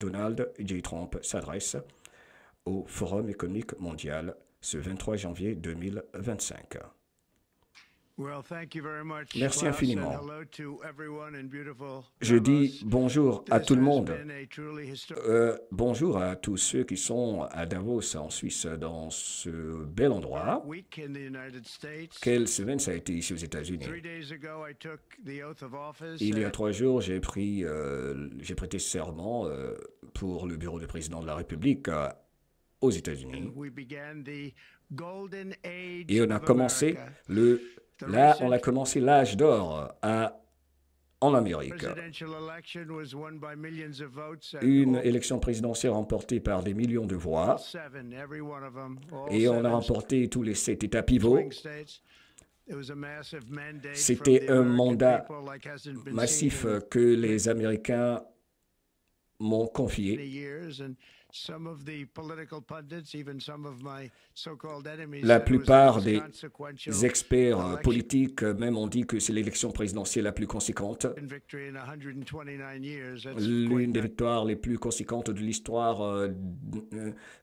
Donald J. Trump s'adresse au Forum économique mondial ce 23 janvier 2025. Merci infiniment. Je dis bonjour à tout le monde. Bonjour à tous ceux qui sont à Davos en Suisse, dans ce bel endroit. Quelle semaine ça a été ici aux États-Unis. Il y a 3 jours, j'ai prêté serment pour le bureau du président de la République aux États-Unis. Et on a commencé l'âge d'or en Amérique. Une élection présidentielle remportée par des millions de voix. Et on a remporté tous les 7 États pivots. C'était un mandat massif que les Américains m'ont confié. La plupart des experts politiques même ont dit que c'est l'élection présidentielle la plus conséquente. L'une des victoires les plus conséquentes de l'histoire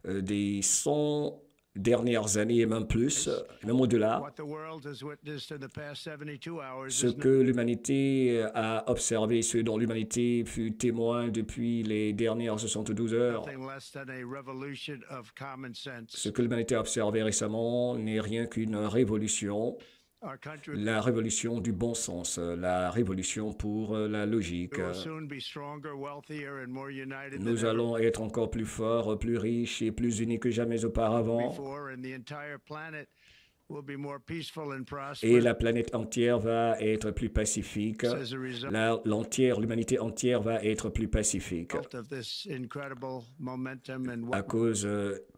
des 100 dernières années et même plus, même au-delà. Ce que l'humanité a observé, ce dont l'humanité fut témoin depuis les dernières 72 heures, ce que l'humanité a observé récemment n'est rien qu'une révolution. La révolution du bon sens, la révolution pour la logique. Nous allons être encore plus forts, plus riches et plus unis que jamais auparavant. Et la planète entière va être plus pacifique. L'humanité entière va être plus pacifique. À cause,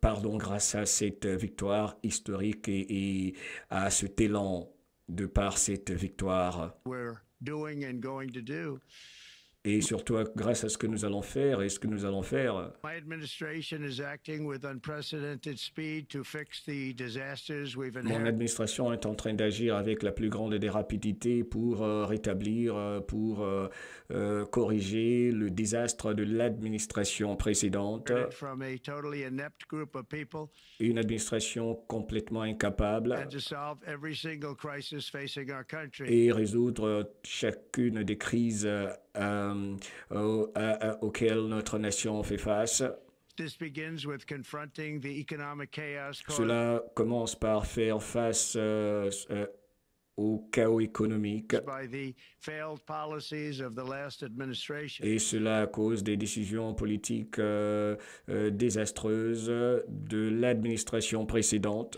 grâce à cette victoire historique et à cet élan de par cette victoire. Et surtout grâce à ce que nous allons faire et ce que nous allons faire. Mon administration est en train d'agir avec la plus grande des rapidités pour rétablir, pour corriger le désastre de l'administration précédente. Une administration complètement incapable et résoudre chacune des crises auxquelles notre nation fait face. Cela commence par faire face au chaos économique et cela à cause des décisions politiques désastreuses de l'administration précédente.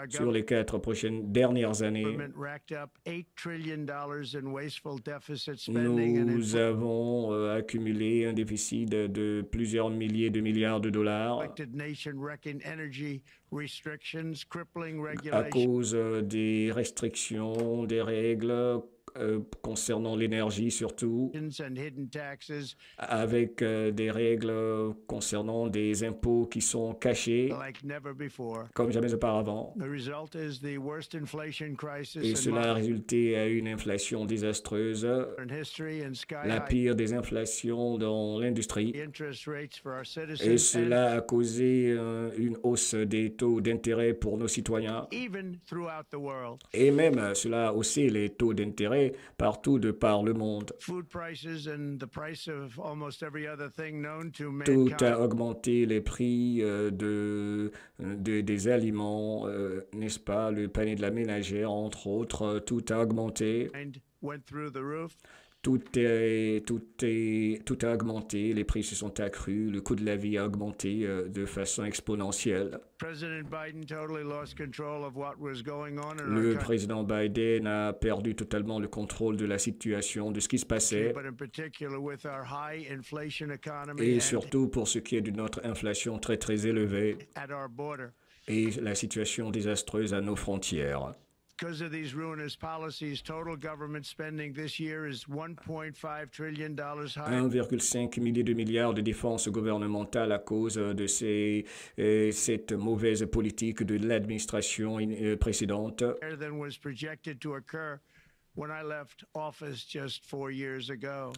Sur les 4 dernières années, nous avons accumulé un déficit de plusieurs milliers de milliards de dollars à cause des restrictions, des règles concernant l'énergie surtout, avec des règles concernant des impôts qui sont cachés comme jamais auparavant. Et cela a résulté à une inflation désastreuse, la pire des inflations dans l'industrie. Et cela a causé une hausse des taux d'intérêt pour nos citoyens. Et même cela a haussé les taux d'intérêt partout de par le monde. Tout a augmenté, les prix des aliments, n'est-ce pas, le panier de la ménagère, entre autres, tout a augmenté. Tout a augmenté, les prix se sont accrus, le coût de la vie a augmenté de façon exponentielle. Le président Biden a perdu totalement le contrôle de la situation, de ce qui se passait, et surtout pour ce qui est de notre inflation très très élevée et la situation désastreuse à nos frontières. 1,5 millier de milliards de dépenses gouvernementales à cause de cette mauvaise politique de l'administration précédente.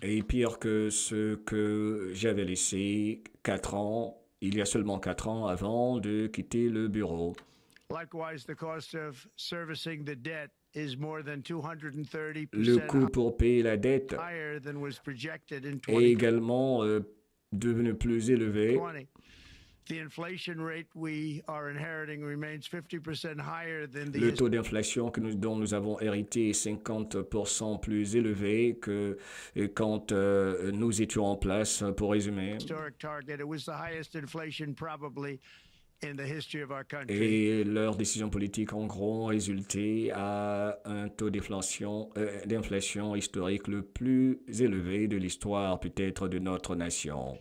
Et pire que ce que j'avais laissé 4 ans, il y a seulement 4 ans avant de quitter le bureau. Le coût pour payer la dette est également devenu plus élevé. Le taux d'inflation dont nous avons hérité est 50% plus élevé que quand nous étions en place, pour résumer. Et leurs décisions politiques, en gros, ont résulté à un taux d'inflation historique le plus élevé de l'histoire, peut-être, de notre nation.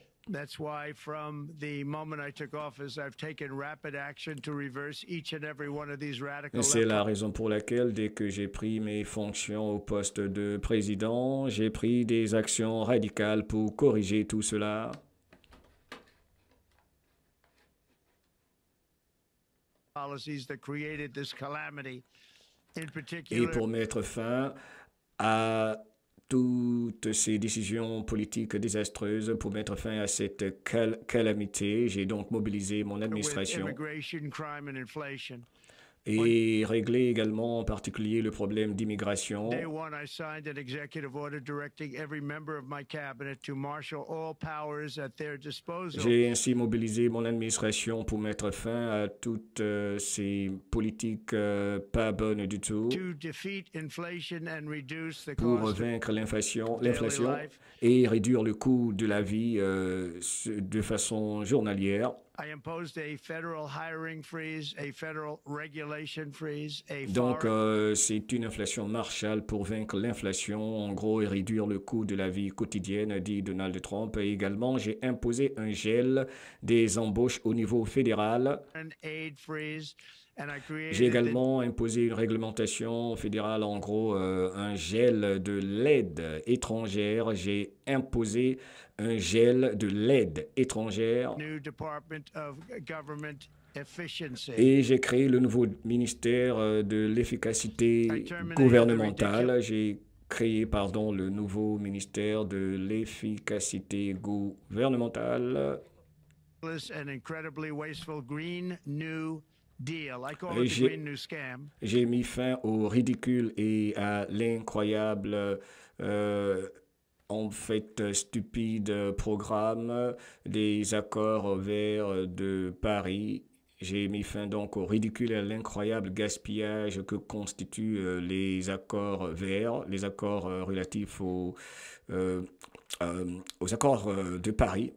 C'est la raison pour laquelle, dès que j'ai pris mes fonctions au poste de président, j'ai pris des actions radicales pour corriger tout cela. Et pour mettre fin à toutes ces décisions politiques désastreuses, pour mettre fin à cette calamité, j'ai donc mobilisé mon administration et réglé également en particulier le problème d'immigration. J'ai ainsi mobilisé mon administration pour mettre fin à toutes ces politiques pas bonnes du tout, pour vaincre l'inflation et réduire le coût de la vie de façon journalière. Donc, c'est une inflation Marshall pour vaincre l'inflation, en gros, et réduire le coût de la vie quotidienne, dit Donald Trump. Et également, j'ai imposé un gel des embauches au niveau fédéral. J'ai également imposé une réglementation fédérale, en gros, un gel de l'aide étrangère. J'ai imposé un gel de l'aide étrangère. Et j'ai créé le nouveau ministère de l'efficacité gouvernementale. J'ai créé, le nouveau ministère de l'efficacité gouvernementale. J'ai mis fin au ridicule et à l'incroyable, stupide programme des accords verts de Paris. J'ai mis fin donc au ridicule et à l'incroyable gaspillage que constituent les accords verts, les accords relatifs aux accords de Paris,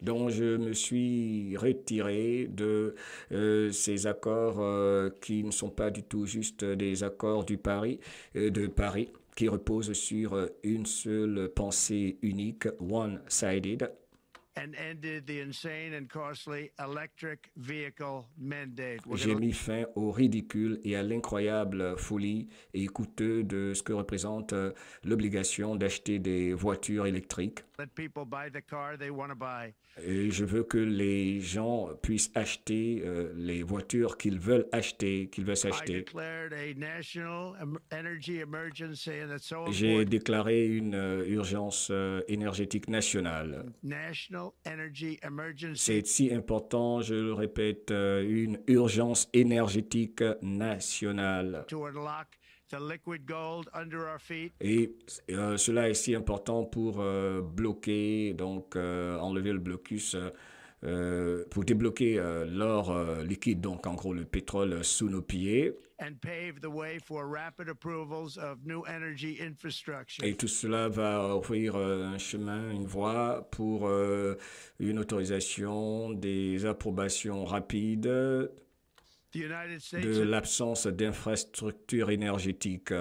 dont je me suis retiré de ces accords qui ne sont pas du tout juste des accords de Paris, qui reposent sur une seule pensée unique, one-sided. J'ai mis fin au ridicule et à l'incroyable folie et coûteux de ce que représente l'obligation d'acheter des voitures électriques. Et je veux que les gens puissent acheter les voitures qu'ils veulent acheter, s'acheter. J'ai déclaré une urgence énergétique nationale. C'est si important, je le répète, une urgence énergétique nationale. Et cela est si important pour bloquer, donc enlever le blocus, pour débloquer l'or liquide, donc en gros le pétrole sous nos pieds. Et tout cela va offrir un chemin, une voie pour une autorisation, des approbations rapides de l'absence d'infrastructures énergétiques.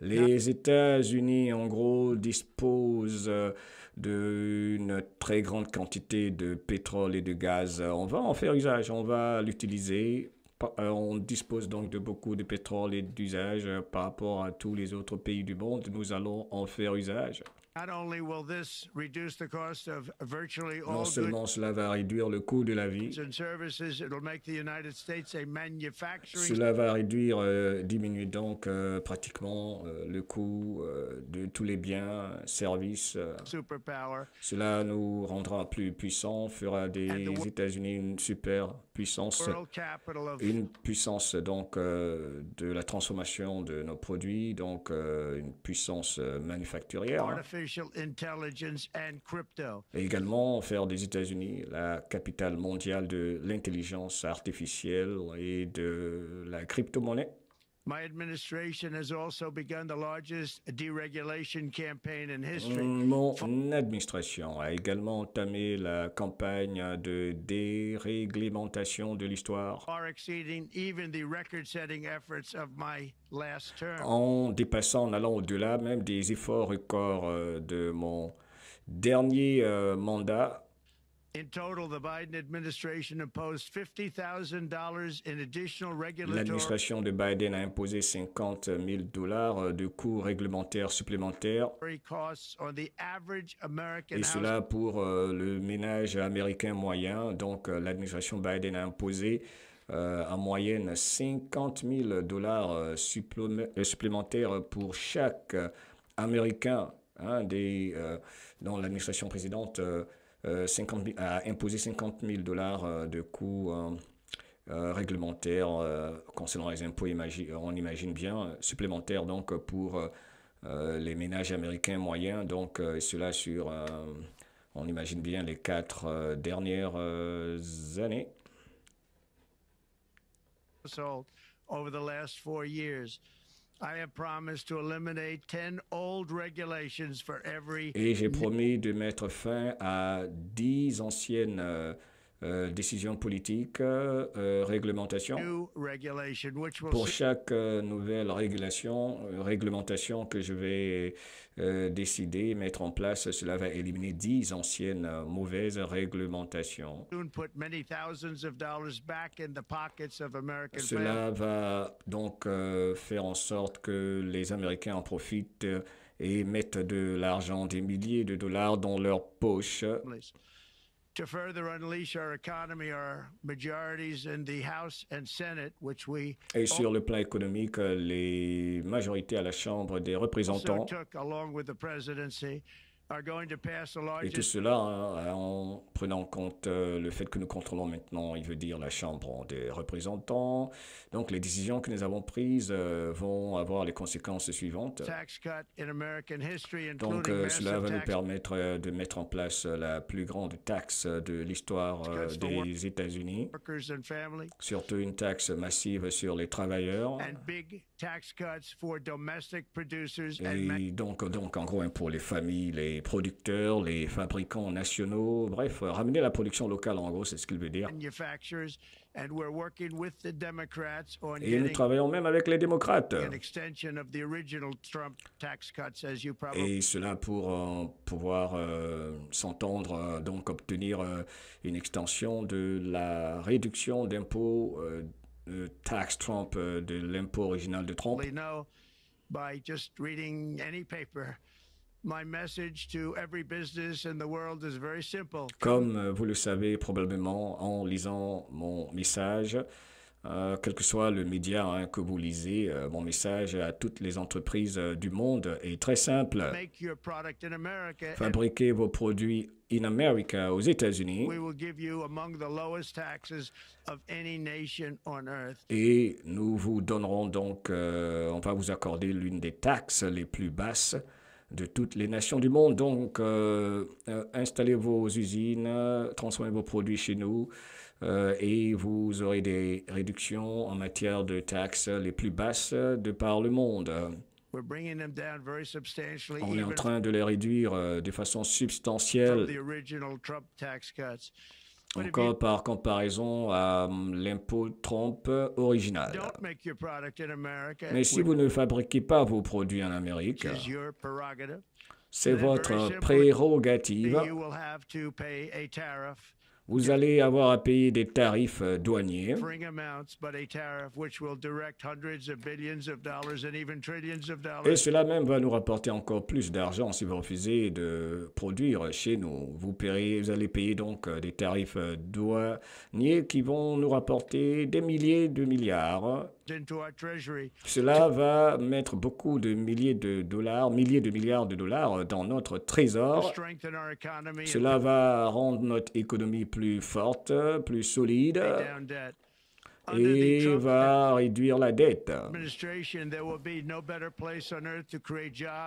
Les États-Unis, en gros, disposent d'une très grande quantité de pétrole et de gaz. On va en faire usage, on va l'utiliser. on dispose donc de beaucoup de pétrole et d'usage par rapport à tous les autres pays du monde. Nous allons en faire usage. Non seulement cela va réduire le coût de la vie, cela va diminuer donc pratiquement le coût de tous les biens, services. Cela nous rendra plus puissants, fera des États-Unis une super puissance, une puissance donc de la transformation de nos produits, donc une puissance manufacturière. Et également faire des États-Unis la capitale mondiale de l'intelligence artificielle et de la crypto-monnaie. Mon administration a également entamé la campagne de déréglementation de l'histoire en dépassant, en allant au-delà même des efforts records de mon dernier mandat. L'administration de Biden a imposé $50 000 de coûts réglementaires supplémentaires. Et cela pour le ménage américain moyen. Donc, l'administration Biden a imposé en moyenne $50 000 supplémentaires pour chaque Américain dont l'administration précédente a imposé $50 000 de coûts réglementaires concernant les impôts, on imagine bien, supplémentaires donc pour les ménages américains moyens, donc cela sur, on imagine bien, les 4 dernières années. Over the last 4 years. Et j'ai promis de mettre fin à 10 anciennes décisions politiques, réglementations. Pour chaque nouvelle réglementation que je vais décider, mettre en place, cela va éliminer 10 anciennes mauvaises réglementations. Cela va donc faire en sorte que les Américains en profitent et mettent de l'argent, des milliers de dollars dans leur poche. Et sur le plan économique, les majorités à la Chambre des représentants, et tout cela en prenant en compte le fait que nous contrôlons maintenant, il veut dire la Chambre des représentants. Donc les décisions que nous avons prises vont avoir les conséquences suivantes. Donc cela va nous permettre de mettre en place la plus grande taxe de l'histoire des États-Unis, surtout une taxe massive sur les travailleurs. Et donc en gros pour les familles, les producteurs, les fabricants nationaux, bref, ramener la production locale, en gros, c'est ce qu'il veut dire. Et nous travaillons même avec les démocrates. Et cela pour pouvoir s'entendre, donc obtenir une extension de la réduction d'impôts, tax Trump, de l'impôt original de Trump. Comme vous le savez probablement en lisant mon message, quel que soit le média que vous lisez, mon message à toutes les entreprises du monde est très simple. Fabriquez vos produits in America, aux États-Unis, et nous vous donnerons donc, on va vous accorder l'une des taxes les plus basses de toutes les nations du monde. Donc, installez vos usines, transformez vos produits chez nous et vous aurez des réductions en matière de taxes les plus basses de par le monde. On est en train de les réduire de façon substantielle, encore par comparaison à l'impôt Trump original. Mais si vous ne fabriquez pas vos produits en Amérique, c'est votre prérogative, Vous allez avoir à payer des tarifs douaniers. Et cela même va nous rapporter encore plus d'argent si vous refusez de produire chez nous. Vous allez payer donc des tarifs douaniers qui vont nous rapporter des milliers de milliards. Cela va mettre beaucoup de milliers de milliards de dollars dans notre trésor. Cela va rendre notre économie plus forte, plus solide et va réduire la dette.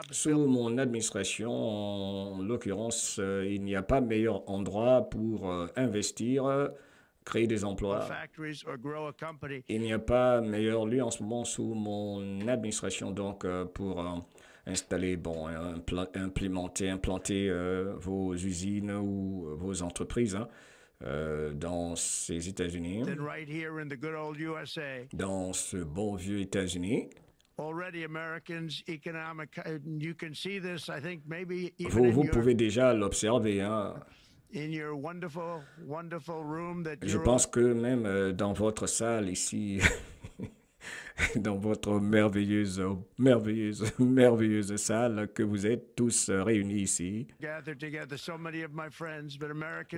Sous mon administration, en l'occurrence, il n'y a pas meilleur endroit pour investir, créer des emplois. Il n'y a pas meilleur lieu en ce moment sous mon administration donc pour installer, implanter vos usines ou vos entreprises dans ces États-Unis, dans ce beau vieux États-Unis. Vous pouvez déjà l'observer, hein. Je pense que même dans votre salle ici, dans votre merveilleuse salle que vous êtes tous réunis ici.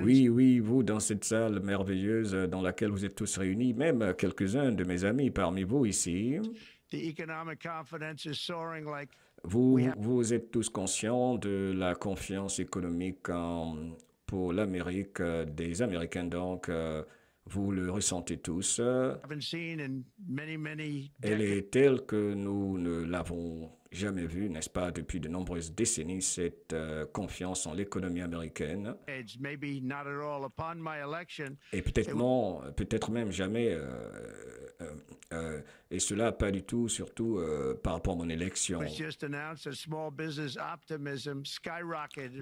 Oui, vous dans cette salle merveilleuse dans laquelle vous êtes tous réunis, même quelques-uns de mes amis parmi vous ici. Vous êtes tous conscients de la confiance économique pour l'Amérique des Américains, donc vous le ressentez tous. Elle est telle que nous ne l'avons jamais vue, n'est-ce pas, depuis de nombreuses décennies, cette confiance en l'économie américaine. Et peut-être même jamais, et cela pas du tout, surtout par rapport à mon élection.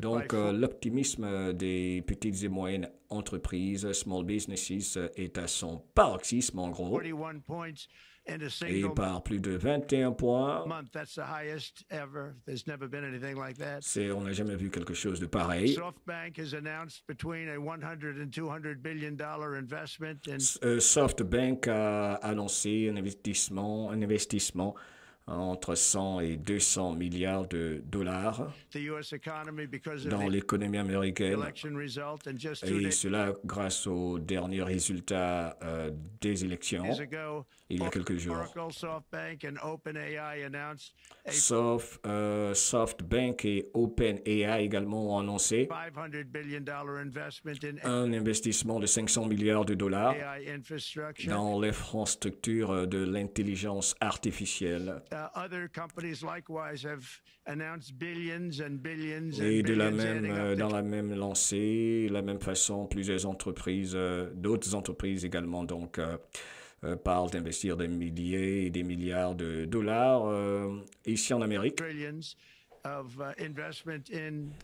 Donc l'optimisme des petites et moyennes entreprises, small businesses, est à son paroxysme en gros. Et par plus de 21 points, on n'a jamais vu quelque chose de pareil. SoftBank a annoncé un investissement entre 100 et 200 milliards de dollars dans l'économie américaine. Et cela grâce aux derniers résultats des élections. Il y a quelques jours. SoftBank et OpenAI également ont annoncé un investissement de 500 milliards de dollars dans l'infrastructure de l'intelligence artificielle. Et dans la même lancée, la même façon, plusieurs entreprises, d'autres entreprises également, donc, parlent d'investir des milliers et des milliards de dollars ici en Amérique.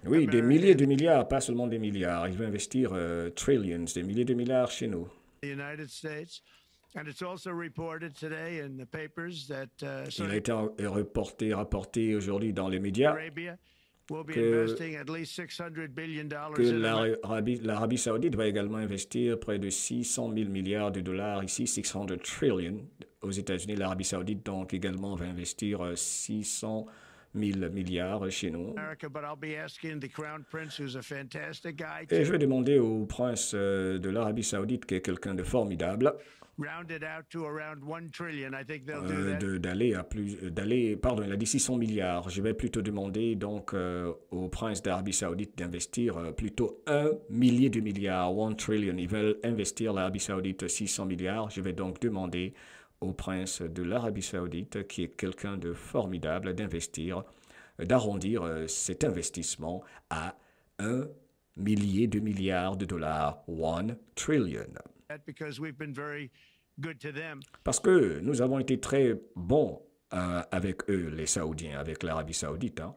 Oui, des milliers de milliards, pas seulement des milliards. Ils vont investir trillions, des milliers de milliards chez nous. Il a été rapporté aujourd'hui dans les médias que l'Arabie Saoudite va également investir près de 600 000 milliards de dollars ici, 600 trillions aux États-Unis. L'Arabie Saoudite donc également va investir 600 000 milliards chez nous. Et je vais demander au prince de l'Arabie Saoudite, qui est quelqu'un de formidable, d'aller à plus, pardon, il a dit 600 milliards. Je vais plutôt demander donc au prince d'Arabie Saoudite d'investir plutôt 1 millier de milliards, 1 trillion. Ils veulent investir l'Arabie Saoudite 600 milliards. Je vais donc demander au prince de l'Arabie Saoudite, qui est quelqu'un de formidable, d'arrondir cet investissement à 1 millier de milliards de dollars, 1 trillion. Parce que nous avons été très bons avec eux, les Saoudiens, avec l'Arabie Saoudite. Hein.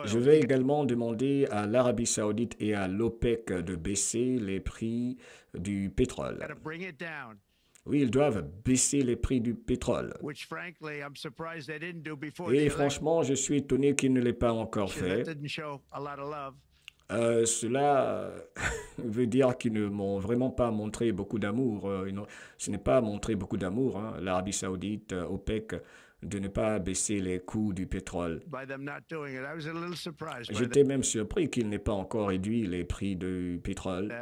Je vais également demander à l'Arabie Saoudite et à l'OPEC de baisser les prix du pétrole. Oui, ils doivent baisser les prix du pétrole. Et franchement, je suis étonné qu'ils ne l'aient pas encore fait. Cela veut dire qu'ils ne m'ont vraiment pas montré beaucoup d'amour. Ce n'est pas montré beaucoup d'amour, hein, l'Arabie Saoudite, OPEC, de ne pas baisser les coûts du pétrole. J'étais même surpris qu'ils n'aient pas encore réduit les prix du pétrole.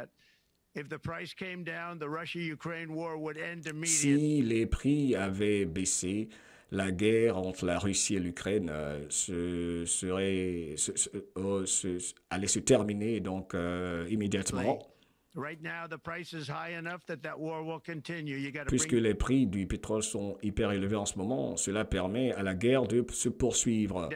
Si les prix avaient baissé, la guerre entre la Russie et l'Ukraine allait se terminer donc immédiatement. Puisque les prix du pétrole sont hyper élevés en ce moment, cela permet à la guerre de se poursuivre.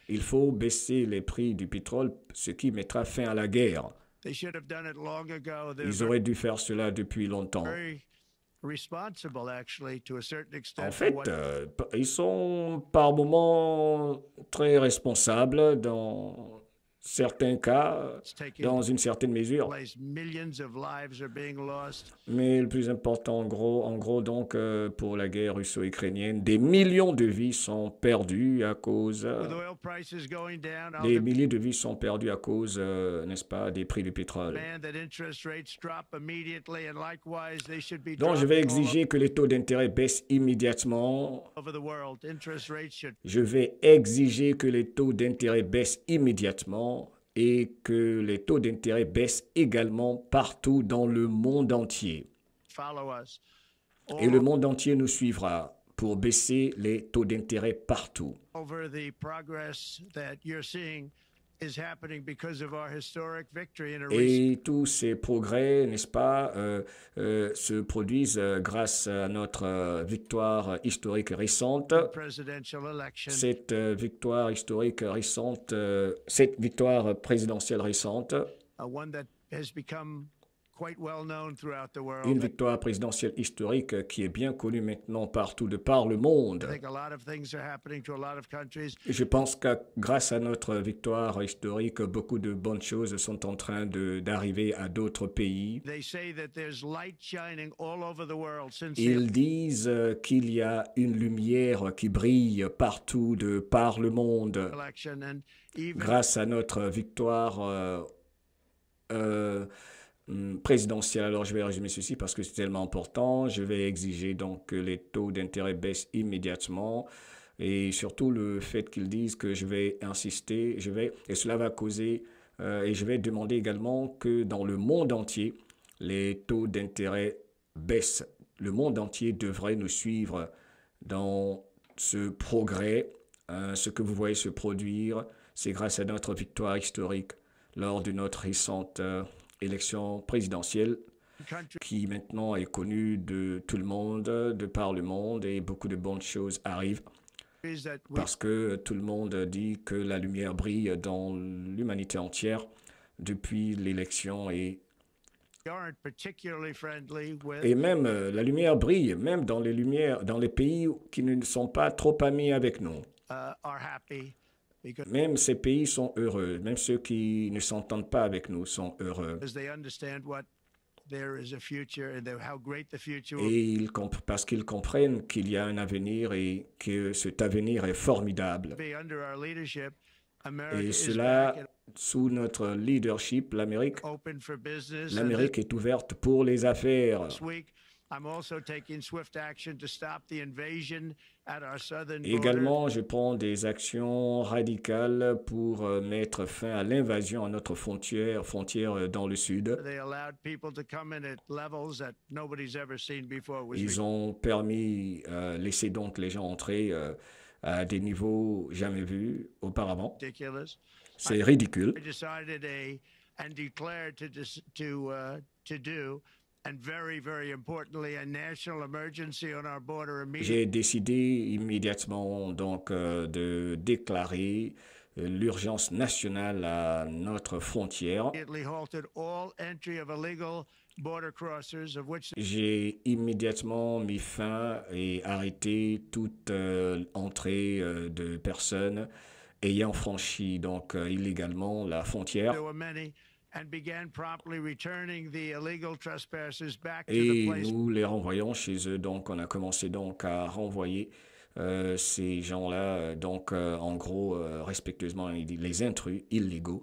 Il faut baisser les prix du pétrole, ce qui mettra fin à la guerre. Ils auraient dû faire cela depuis longtemps. En fait, ils sont par moments très responsables dans certains cas, dans une certaine mesure. Mais le plus important, en gros donc, pour la guerre russo-ukrainienne, des millions de vies sont perdues à cause... des milliers de vies sont perdues à cause, n'est-ce pas, des prix du pétrole. Donc, je vais exiger que les taux d'intérêt baissent immédiatement. Je vais exiger que les taux d'intérêt baissent immédiatement et que les taux d'intérêt baissent également partout dans le monde entier. Et le monde entier nous suivra pour baisser les taux d'intérêt partout. Et tous ces progrès, n'est-ce pas, se produisent grâce à notre victoire historique récente. Cette victoire historique récente, cette victoire présidentielle récente, une victoire présidentielle historique qui est bien connue maintenant partout de par le monde. Et je pense que grâce à notre victoire historique, beaucoup de bonnes choses sont en train d'arriver à d'autres pays. Ils disent qu'il y a une lumière qui brille partout de par le monde grâce à notre victoire présidentielle. Alors, je vais résumer ceci parce que c'est tellement important. Je vais exiger donc que les taux d'intérêt baissent immédiatement et surtout le fait qu'ils disent que je vais insister, et cela va causer, et je vais demander également que dans le monde entier, les taux d'intérêt baissent. Le monde entier devrait nous suivre dans ce progrès. Ce que vous voyez se produire, c'est grâce à notre victoire historique lors de notre récente élection présidentielle qui maintenant est connue de tout le monde, de par le monde, et beaucoup de bonnes choses arrivent parce que tout le monde dit que la lumière brille dans l'humanité entière depuis l'élection et même la lumière brille même dans les pays qui ne sont pas trop amis avec nous. Même ces pays sont heureux, même ceux qui ne s'entendent pas avec nous sont heureux. Et parce qu'ils comprennent qu'il y a un avenir et que cet avenir est formidable. Et cela, sous notre leadership, l'Amérique est ouverte pour les affaires. Également, je prends des actions radicales pour mettre fin à l'invasion à notre frontière dans le sud. Ils ont permis, laisser donc les gens entrer à des niveaux jamais vus auparavant. C'est ridicule. J'ai décidé immédiatement donc de déclarer l'urgence nationale à notre frontière. J'ai immédiatement mis fin et arrêté toute entrée de personnes ayant franchi donc illégalement la frontière. Et nous les renvoyons chez eux. Donc, on a commencé donc à renvoyer ces gens-là, donc en gros, respectueusement, les intrus illégaux.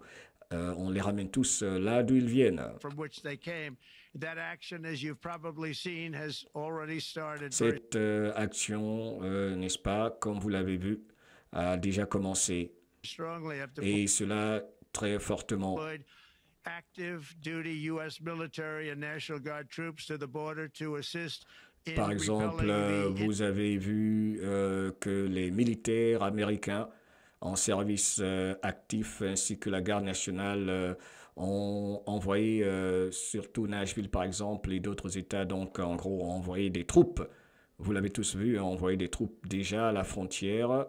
On les ramène tous là d'où ils viennent. Cette action, n'est-ce pas, comme vous l'avez vu, a déjà commencé. Et cela très fortement. Par exemple, vous avez vu que les militaires américains en service actif ainsi que la garde nationale ont envoyé, surtout Nashville par exemple et d'autres États, donc en gros ont envoyé des troupes. Vous l'avez tous vu, ont envoyé des troupes déjà à la frontière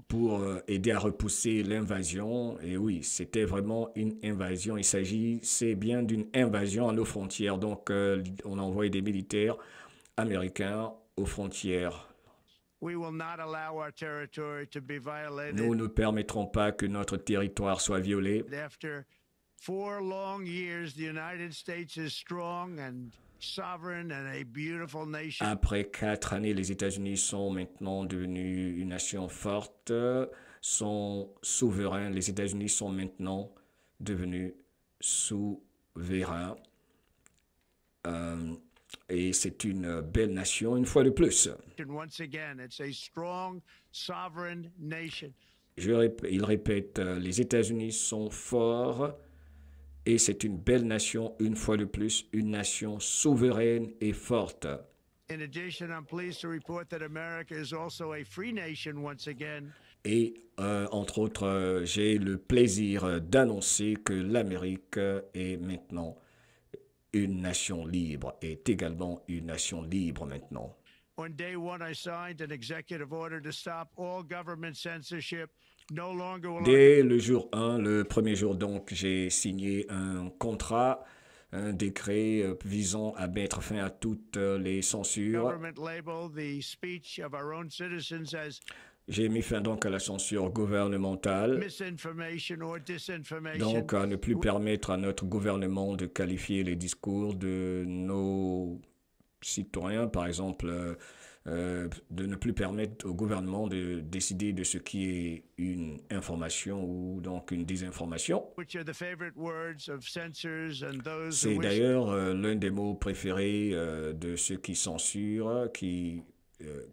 pour aider à repousser l'invasion. Et oui, c'était vraiment une invasion. Il s'agissait bien d'une invasion à nos frontières. Donc, on a envoyé des militaires américains aux frontières. Nous ne permettrons pas que notre territoire soit violé. Après 4 années, les États-Unis sont maintenant devenus une nation forte, sont souverains. Les États-Unis sont maintenant devenus souverains. Et c'est une belle nation, une fois de plus. Il répète, les États-Unis sont forts et c'est une belle nation, une fois de plus, une nation souveraine et forte. Et entre autres, j'ai le plaisir d'annoncer que l'Amérique est maintenant une nation libre, est également une nation libre maintenant. Dès le jour 1, le premier jour donc, j'ai signé un contrat, un décret visant à mettre fin à toutes les censures. J'ai mis fin donc à la censure gouvernementale, donc à ne plus permettre à notre gouvernement de qualifier les discours de nos citoyens, par exemple, de ne plus permettre au gouvernement de décider de ce qui est une information ou donc une désinformation. C'est d'ailleurs l'un des mots préférés de ceux qui censurent,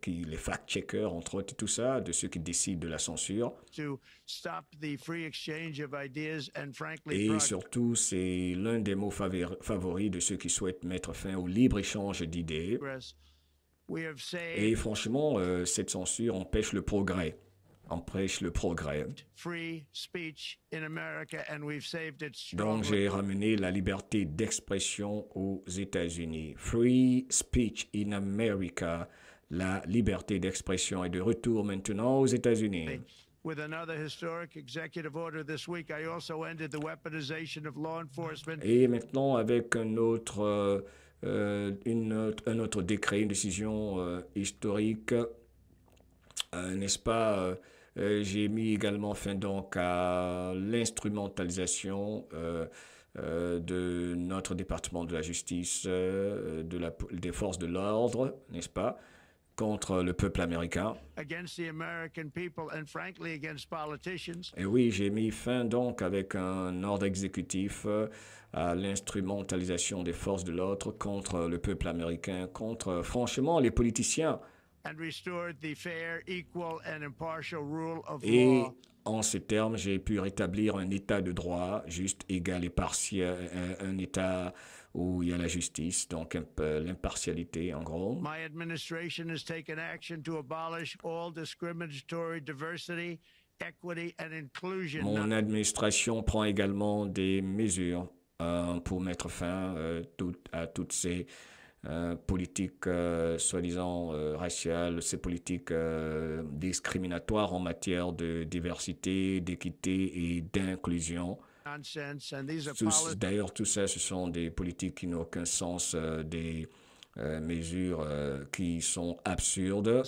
les fact-checkers, entre autres, tout ça, de ceux qui décident de la censure. Et surtout, c'est l'un des mots favoris de ceux qui souhaitent mettre fin au libre-échange d'idées. Et franchement, cette censure empêche le progrès. Donc, j'ai ramené la liberté d'expression aux États-Unis. Free speech in America. La liberté d'expression est de retour maintenant aux États-Unis. Et maintenant, avec un autre décret, une décision historique, n'est-ce pas, j'ai mis également fin donc à l'instrumentalisation de notre département de la justice, des forces de l'ordre, n'est-ce pas, contre le peuple américain. Et oui, j'ai mis fin donc avec un ordre exécutif à l'instrumentalisation des forces de l'ordre contre le peuple américain, contre franchement les politiciens. Et en ces termes, j'ai pu rétablir un état de droit juste, égal et partiel, un état où il y a la justice, donc l'impartialité en gros. Mon administration prend également des mesures pour mettre fin à toutes ces politiques soi-disant raciales, ces politiques discriminatoires en matière de diversité, d'équité et d'inclusion. D'ailleurs, tout ça, ce sont des politiques qui n'ont aucun sens, des mesures qui sont absurdes.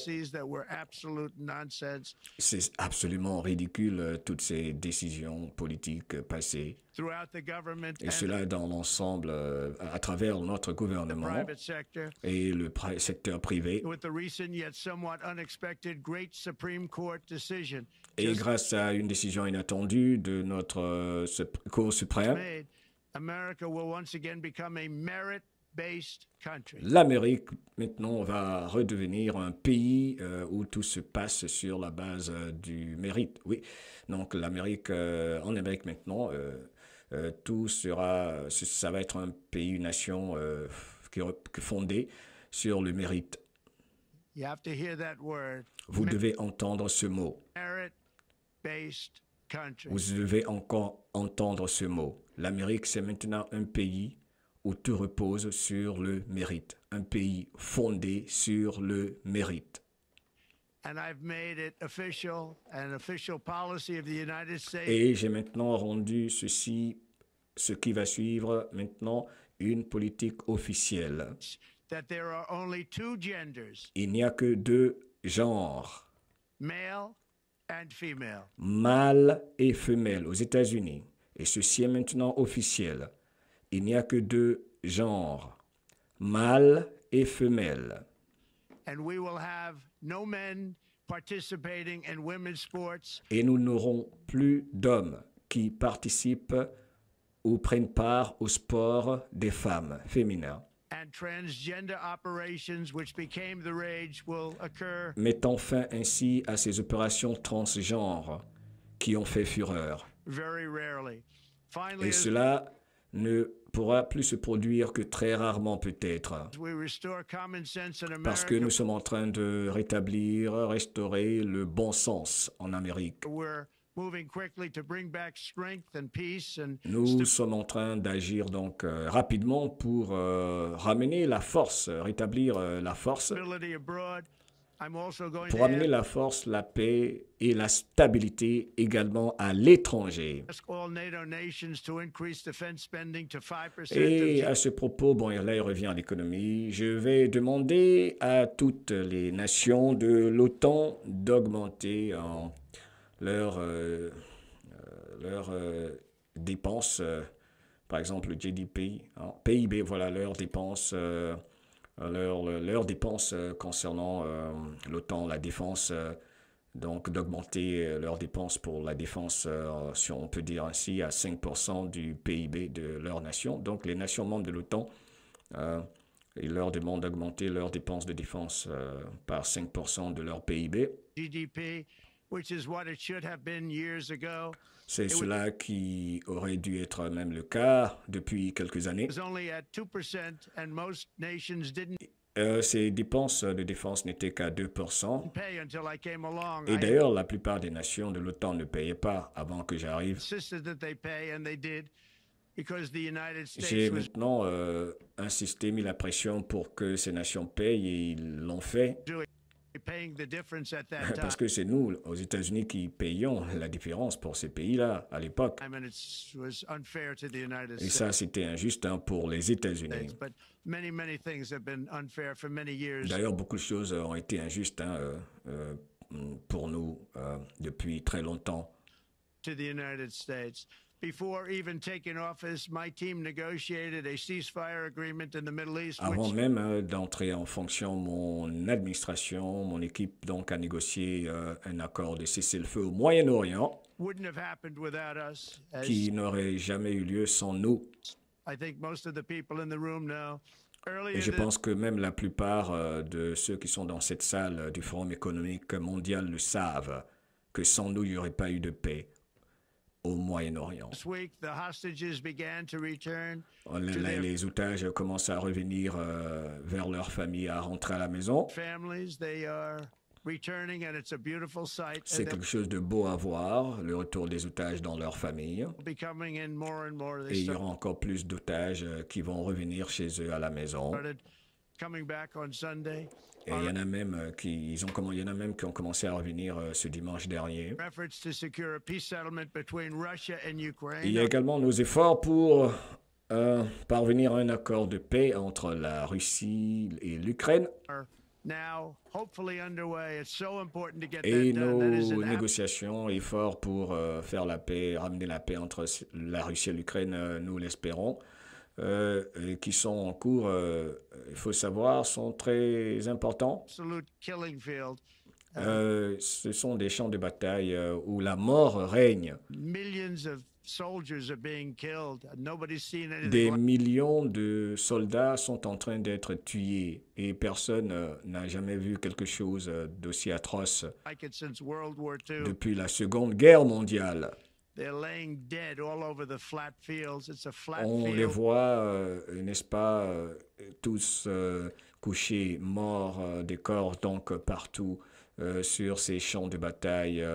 C'est absolument ridicule, toutes ces décisions politiques passées. Et cela dans l'ensemble, à travers notre gouvernement et le secteur privé. Et grâce à une décision inattendue de notre Cour suprême, l'Amérique, maintenant, va redevenir un pays où tout se passe sur la base du mérite. Oui, donc l'Amérique, en Amérique maintenant, tout sera, ça va être un pays, une nation fondée sur le mérite. Vous devez entendre ce mot. Vous devez encore entendre ce mot. L'Amérique, c'est maintenant un pays où tout repose sur le mérite. Un pays fondé sur le mérite. Et j'ai maintenant rendu ceci, ce qui va suivre maintenant, une politique officielle. Il n'y a que deux genres, mâle et femelle, aux États-Unis. Et ceci est maintenant officiel. Il n'y a que deux genres, mâle et femelle. Et nous n'aurons plus d'hommes qui participent ou prennent part au sport des femmes féminins. Mettant fin ainsi à ces opérations transgenres qui ont fait fureur. Et cela ne pourra plus se produire que très rarement peut-être, parce que nous sommes en train de restaurer le bon sens en Amérique. Nous sommes en train d'agir donc rapidement pour ramener la force, rétablir la force, pour amener la force, la paix et la stabilité également à l'étranger. Et à ce propos, bon, là il revient à l'économie, je vais demander à toutes les nations de l'OTAN d'augmenter leurs dépenses, par exemple le GDP, PIB, voilà, leurs dépenses, leurs dépenses concernant l'OTAN, la défense, donc d'augmenter leurs dépenses pour la défense, si on peut dire ainsi, à 5% du PIB de leur nation. Donc les nations membres de l'OTAN, ils leur demandent d'augmenter leurs dépenses de défense par 5% de leur PIB. C'est cela qui aurait dû être même le cas depuis quelques années. Ces dépenses de défense n'étaient qu'à 2%. Et d'ailleurs, la plupart des nations de l'OTAN ne payaient pas avant que j'arrive. J'ai maintenant insisté, mis la pression pour que ces nations payent et ils l'ont fait. Parce que c'est nous, aux États-Unis, qui payons la différence pour ces pays-là à l'époque. Et ça, c'était injuste pour les États-Unis. D'ailleurs, beaucoup de choses ont été injustes pour nous depuis très longtemps. Avant même d'entrer en fonction, mon administration, mon équipe donc a négocié un accord de cessez-le-feu au Moyen-Orient qui n'aurait jamais eu lieu sans nous. Et je pense que même la plupart de ceux qui sont dans cette salle du Forum économique mondial le savent, que sans nous, il n'y aurait pas eu de paix au Moyen-Orient. Les otages commencent à revenir vers leur famille, à rentrer à la maison. C'est quelque chose de beau à voir, le retour des otages dans leur famille. Et il y aura encore plus d'otages qui vont revenir chez eux à la maison. Et il y en a même qui ont commencé à revenir ce dimanche dernier. Il y a également nos efforts pour parvenir à un accord de paix entre la Russie et l'Ukraine. Et nos négociations, efforts pour faire la paix, ramener la paix entre la Russie et l'Ukraine, nous l'espérons, qui sont en cours, il faut savoir, sont très importants. Ce sont des champs de bataille où la mort règne. Des millions de soldats sont en train d'être tués et personne n'a jamais vu quelque chose d'aussi atroce depuis la Seconde Guerre mondiale. On les voit, n'est-ce pas, tous couchés, morts, des corps donc partout sur ces champs de bataille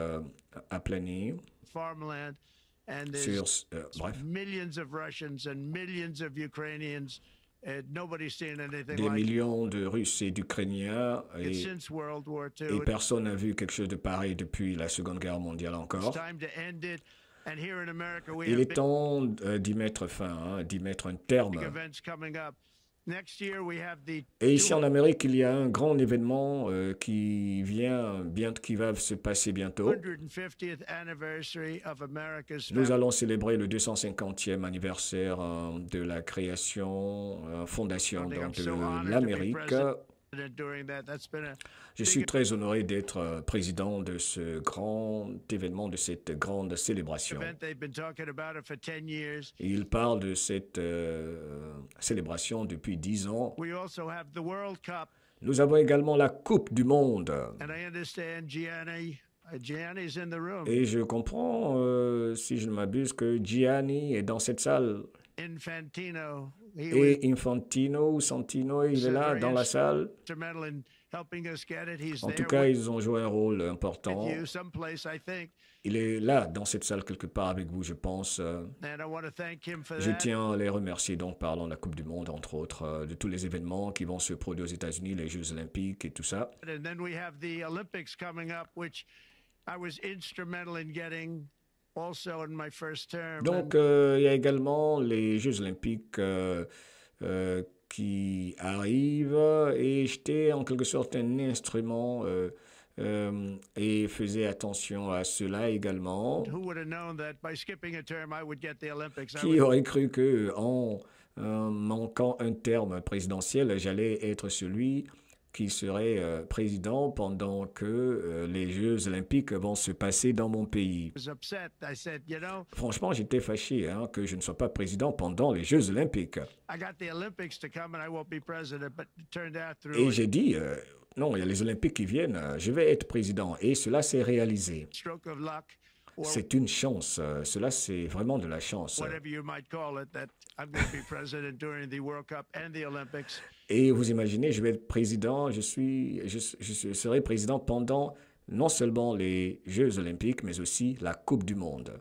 aplanis. Sur, bref, des millions de Russes et d'Ukrainiens et personne n'a vu quelque chose de pareil depuis la Seconde Guerre mondiale encore. Il est temps d'y mettre fin, hein, d'y mettre un terme. Et ici en Amérique, il y a un grand événement qui va se passer bientôt. Nous allons célébrer le 250e anniversaire de la fondation donc, de l'Amérique. Je suis très honoré d'être président de ce grand événement, de cette grande célébration. Il parle de cette célébration depuis 10 ans. Nous avons également la Coupe du Monde. Et je comprends, si je ne m'abuse, que Gianni est dans cette salle. Et Infantino ou Santino, il est là dans la salle. En tout cas, ils ont joué un rôle important. Il est là dans cette salle quelque part avec vous, je pense. Je tiens à les remercier donc parlant de la Coupe du Monde, entre autres, de tous les événements qui vont se produire aux États-Unis, les Jeux Olympiques et tout ça. Donc, il y a également les Jeux Olympiques qui arrivent et j'étais en quelque sorte un instrument et faisais attention à cela également. Qui aurait cru que en manquant un terme présidentiel, j'allais être celui qui serait président pendant que les Jeux Olympiques vont se passer dans mon pays. Franchement, j'étais fâché hein, que je ne sois pas président pendant les Jeux Olympiques. Et j'ai dit, non, il y a les Olympiques qui viennent, je vais être président. Et cela s'est réalisé. C'est une chance, cela c'est vraiment de la chance. Et vous imaginez, je vais être président, je serai président pendant non seulement les Jeux Olympiques, mais aussi la Coupe du Monde.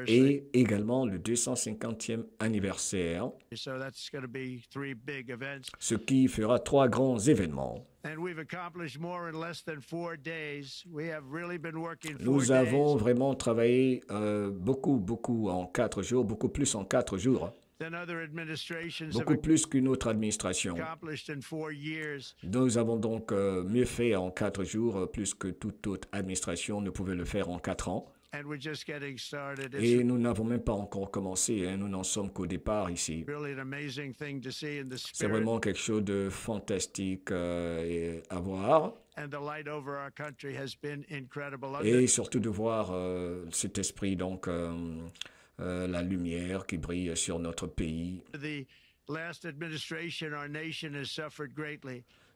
Et également le 250e anniversaire, ce qui fera 3 grands événements. Nous avons vraiment travaillé beaucoup en 4 jours, beaucoup plus en 4 jours. Beaucoup plus qu'une autre administration. Nous avons donc mieux fait en 4 jours, plus que toute autre administration ne pouvait le faire en 4 ans. Et nous n'avons même pas encore commencé, hein, nous n'en sommes qu'au départ ici. C'est vraiment quelque chose de fantastique à voir. Et surtout de voir cet esprit donc la lumière qui brille sur notre pays.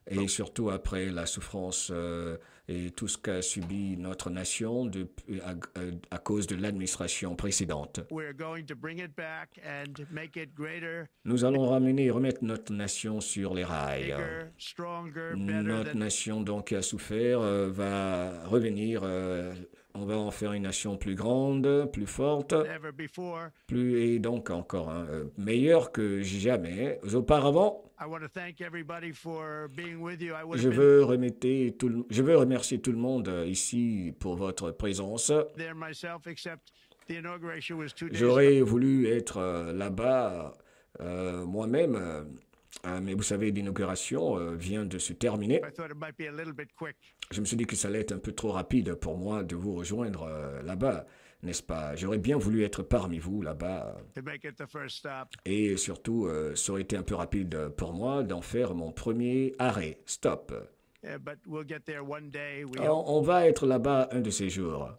Et surtout après la souffrance et tout ce qu'a subi notre nation à cause de l'administration précédente. Nous allons remettre notre nation sur les rails. Notre nation donc qui a souffert va revenir. On va en faire une nation plus grande, plus forte, et donc encore meilleure que jamais auparavant. Je veux remercier tout le monde ici pour votre présence. J'aurais voulu être là-bas moi-même, mais vous savez, l'inauguration vient de se terminer. Je me suis dit que ça allait être un peu trop rapide pour moi de vous rejoindre là-bas, n'est-ce pas? J'aurais bien voulu être parmi vous là-bas. Et surtout, ça aurait été un peu rapide pour moi d'en faire mon premier arrêt, stop. On va être là-bas un de ces jours.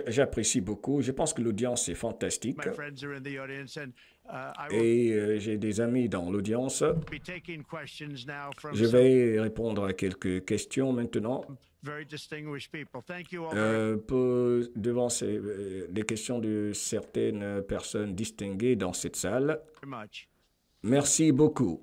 J'apprécie beaucoup. Je pense que l'audience est fantastique. Et j'ai des amis dans l'audience. Je vais répondre à quelques questions maintenant. Devant les questions de certaines personnes distinguées dans cette salle. Merci beaucoup.